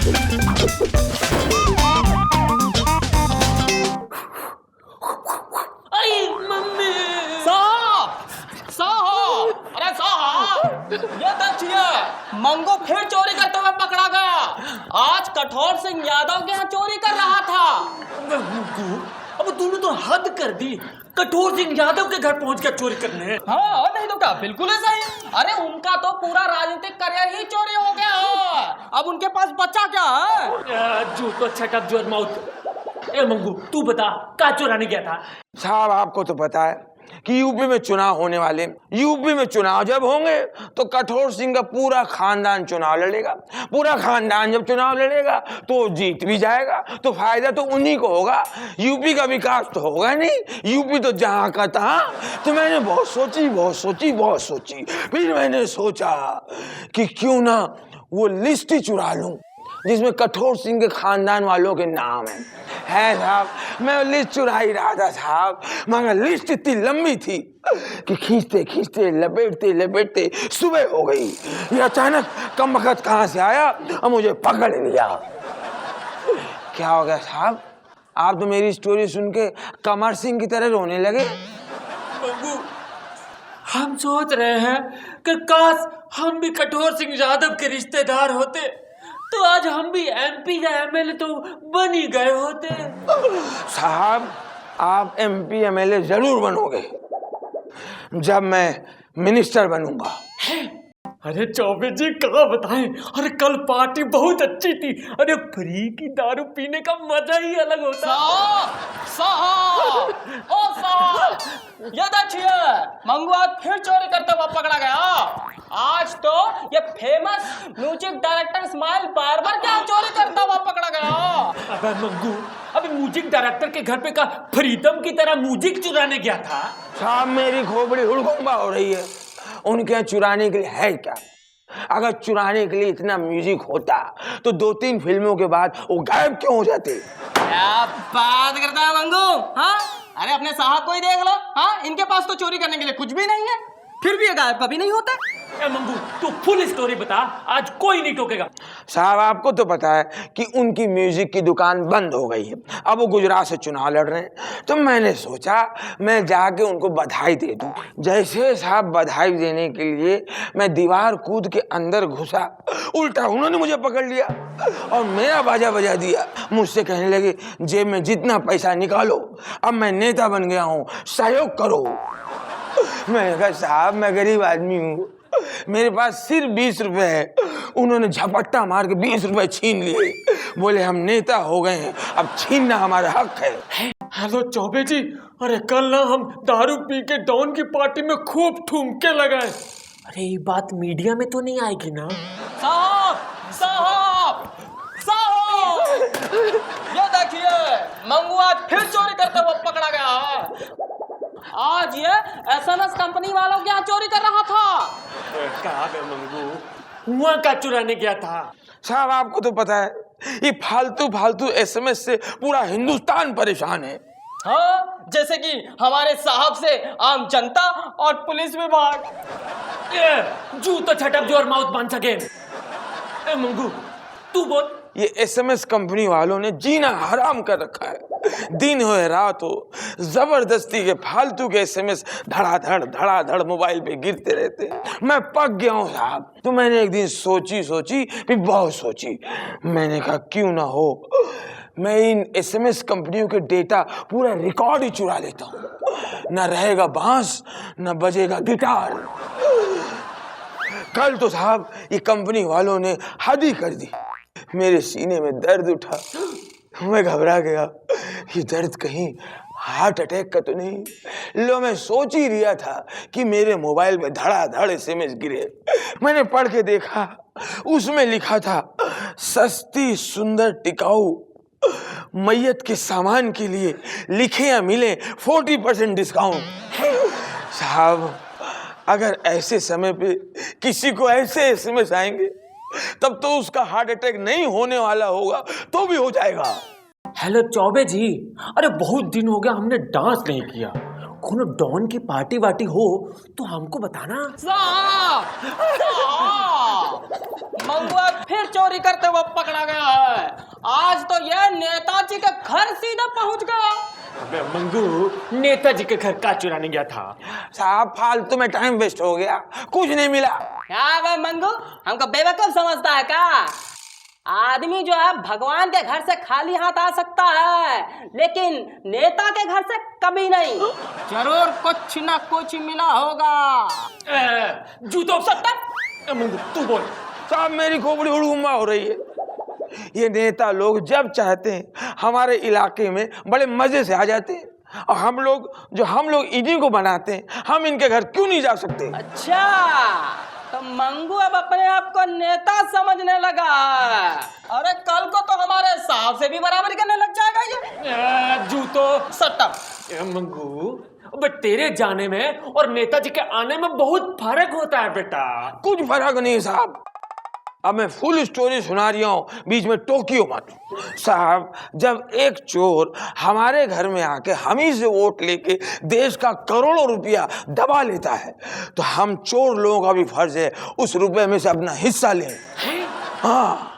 अरे मम्मी, साहब साहब, अरे साहब, ये देखिए मंगू फिर चोरी करते हुए पकड़ा गया। आज कठोर सिंह यादव के यहाँ चोरी कर रहा था। मंगू, अब तूने तो हद कर दी। कठोर सिंह यादव के घर पहुंच कर चोरी करने। हाँ और नहीं तो क्या, बिल्कुल ऐसा ही। अरे उनका तो पूरा राजनीतिक करियर ही चोरी हो गया है। अब उनके पास बचा क्या है? जू तो छट अप योर माउथ। ए मंगू, तू बता क्या चुराने गया था? साहब आपको तो पता है कि यूपी में चुनाव होने वाले। यूपी में चुनाव जब होंगे तो कठोर सिंह का पूरा खानदान चुनाव लड़ेगा। पूरा खानदान जब चुनाव लड़ेगा तो जीत भी जाएगा, तो फायदा तो उन्हीं को होगा। यूपी का विकास तो होगा नहीं। यूपी तो जहां का तहां। तो मैंने बहुत सोची। फिर मैंने सोचा कि क्यों ना वो लिस्ट ही चुरा लूं जिसमें कठोर सिंह के खानदान वालों के नाम है साहब। मैं लिस्ट चुरा ही रहा था साहब, मगर लिस्ट इतनी लंबी थी कि खींचते लपेटते सुबह हो गई। ये अचानक कमबख्त कहां से आया और मुझे पकड़ लिया। क्या हो गया साहब, आप तो मेरी स्टोरी सुन के कमर सिंह की तरह रोने लगे। मंगू, हम सोच रहे हैं कि काश हम भी कठोर सिंह यादव के रिश्तेदार होते तो आज हम भी एमपी या एमएलए तो बन ही गए होते। साहब आप एमपी एमएलए जरूर बनोगे जब मैं मिनिस्टर बनूंगा। अरे चौबे जी कहाँ बताएं, अरे कल पार्टी बहुत अच्छी थी। अरे फ्री की दारू पीने का मजा ही अलग होता। साहब, ओ साहब, ये देखिए मंगू आज फिर चोरी करते हुए पकड़ा गया। आज तो ये famous music director smile barber क्या चोरी करता हुआ पकड़ा गया। अबे मंगू, अभी म्यूजिक डायरेक्टर के घर पे का फ्रीडम की तरह म्यूजिक चुराने गया था। साहब मेरी खोपड़ी हुड़गुम्बा हो रही है। उनके यहाँ चुराने के लिए है क्या? अगर चुराने के लिए इतना म्यूजिक होता तो 2-3 फिल्मों के बाद वो गायब क्यों हो जाते? क्या बात करता है मंगू? हाँ, अरे अपने साहब को ही देख लो। हाँ, इनके पास तो चोरी करने के लिए कुछ भी नहीं है, फिर भी ये गायब कभी नहीं होता। ए मंगू, तू फुल स्टोरी बता, आज कोई नहीं टोकेगा। साहब आपको तो पता है कि उनकी म्यूजिक की दुकान बंद हो गई है। अब वो गुजरात से चुनाव लड़ रहे हैं, तो मैंने सोचा मैं जाके उनको बधाई दे दूं। जैसे साहब बधाई देने के लिए मैं दीवार कूद के अंदर घुसा, उल्टा उन्होंने मुझे पकड़ लिया और मेरा बाजा बजा दिया। मुझसे कहने लगे जेब में जितना पैसा निकालो, अब मैं नेता बन गया हूँ, सहयोग करो। मैंने कहा साहब मैं गरीब आदमी हूँ, मेरे पास सिर्फ 20 रुपए है। उन्होंने झपट्टा मार के 20 रुपए छीन लिए। बोले हम नेता हो गए हैं, अब छीनना हमारा हक है। हेलो चौबे जी, अरे कल ना हम दारू पी के डॉन की पार्टी में खूब ठुमके लगाए। अरे ये बात मीडिया में तो नहीं आएगी ना? साहब साहब साहब, ये देखिए मंगू आज फिर चोरी करते हुए पकड़ा गया है। आज ये एसएमएस कंपनी वालों के यहाँ चोरी कर रहा था। कहाँ गए मंगू? हुआ का चुराने गया था। साहब आपको तो पता है ये फालतू एसएमएस से पूरा हिंदुस्तान परेशान है। हाँ, जैसे कि हमारे साहब से आम जनता और पुलिस विभाग। जू तो shut up your mouth once again. ए मंगू तू बोल। ये एसएमएस कंपनी वालों ने जीना हराम कर रखा है। दिन हो या रात हो, जबरदस्ती के फालतू के एसएमएस धड़ाधड़ मोबाइल पे गिरते रहते हैं। मैं पक गया हूँ साहब। तो मैंने एक दिन सोची फिर बहुत सोची। मैंने कहा क्यों ना हो मैं इन एसएमएस कंपनियों के डेटा पूरा रिकॉर्ड ही चुरा लेता हूँ। न रहेगा बांस न बजेगा गिटार। कल तो साहब ये कंपनी वालों ने हद ही कर दी। मेरे सीने में दर्द उठा, मैं घबरा गया। ये दर्द कहीं हार्ट अटैक का तो नहीं? लो मैं सोच ही रहा था कि मेरे मोबाइल में धड़ाधड़ एसएमएस गिरे। मैंने पढ़ के देखा, उसमें लिखा था सस्ती सुंदर टिकाऊ मैयत के सामान के लिए लिखे या मिले 40% डिस्काउंट। साहब अगर ऐसे समय पे किसी को ऐसे एसएमएस आएंगे तब तो उसका हार्ट अटैक नहीं होने वाला होगा तो भी हो जाएगा। हेलो चौबे जी, अरे बहुत दिन हो गया हमने डांस नहीं किया। कोनो डॉन की पार्टी वार्टी हो तो हमको बताना। साहब मंगुआ फिर चोरी करते हुए पकड़ा गया है। आज तो यह नेताजी के घर सीधा पहुंच गया। अबे मंगू, नेताजी के घर का चुराने गया था? साहब फालतू में टाइम वेस्ट हो गया, कुछ नहीं मिला। क्या वह मंगू हमको बेवकूफ समझता है क्या? आदमी जो है भगवान के घर से खाली हाथ आ सकता है, लेकिन नेता के घर से कभी नहीं। जरूर कुछ ना कुछ मिला होगा। जूतों सत्ता। मंगू तू बोल। साहब मेरी खोपड़ी हुड़ुम्बा हो रही है। ये नेता लोग जब चाहते हैं हमारे इलाके में बड़े मजे से आ जाते हैं, और हम लोग इन्हीं को बनाते हैं, हम इनके घर क्यों नहीं जा सकते? अच्छा, तो मंगू अब अपने आप को नेता समझने लगा। अरे कल को तो हमारे साहब से भी बराबरी करने लग जाएगा ये। जूतो सट्टा। मंगू, बट तेरे जाने में और नेताजी के आने में बहुत फर्क होता है बेटा। कुछ फर्क नहीं साहब, अब मैं फुल स्टोरी सुना रही हूँ, बीच में टोकियो मत। साहब जब एक चोर हमारे घर में आके हम ही से वोट लेके देश का करोड़ों रुपया दबा लेता है, तो हम चोर लोगों का भी फर्ज है उस रुपए में से अपना हिस्सा लें। हाँ